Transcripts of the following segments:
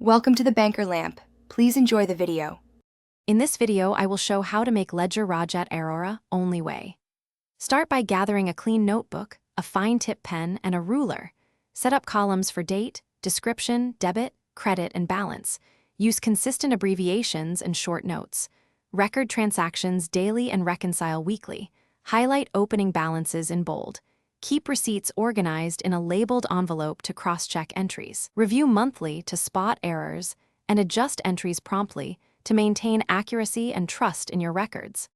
Welcome to the Banker Lamp. Please enjoy the video. In this video, I will show how to make ledger Rajat Arora only way. Start by gathering a clean notebook, a fine tip pen, and a ruler. Set up columns for date, description, debit, credit, and balance. Use consistent abbreviations and short notes. Record transactions daily and reconcile weekly. Highlight opening balances in bold. Keep receipts organized in a labeled envelope to cross-check entries. Review monthly to spot errors and adjust entries promptly to maintain accuracy and trust in your records.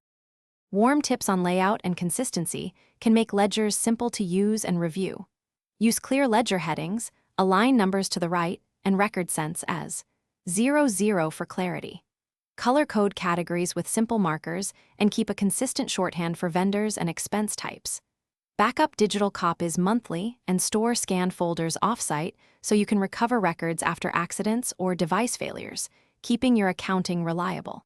Warm tips on layout and consistency can make ledgers simple to use and review. Use clear ledger headings, align numbers to the right, and record sense as 00 for clarity. Color code categories with simple markers and keep a consistent shorthand for vendors and expense types. Backup digital copies monthly and store scanned folders offsite so you can recover records after accidents or device failures, keeping your accounting reliable.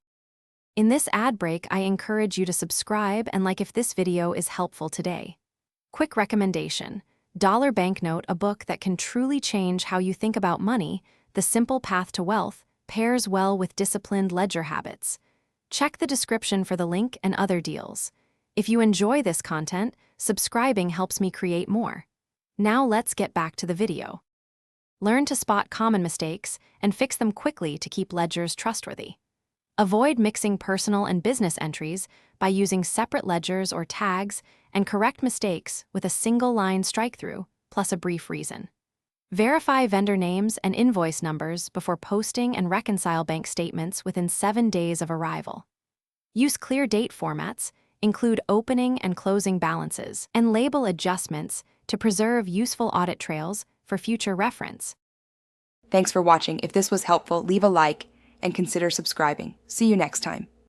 In this ad break, I encourage you to subscribe and like if this video is helpful today. Quick recommendation: Dollar Banknote, a book that can truly change how you think about money. The Simple Path to Wealth pairs well with disciplined ledger habits. Check the description for the link and other deals. If you enjoy this content, subscribing helps me create more. Now let's get back to the video. Learn to spot common mistakes and fix them quickly to keep ledgers trustworthy. Avoid mixing personal and business entries by using separate ledgers or tags, and correct mistakes with a single-line strike-through plus a brief reason. Verify vendor names and invoice numbers before posting and reconcile bank statements within 7 days of arrival. Use clear date formats, include opening and closing balances, and label adjustments to preserve useful audit trails for future reference. Thanks for watching. If this was helpful, leave a like and consider subscribing. See you next time.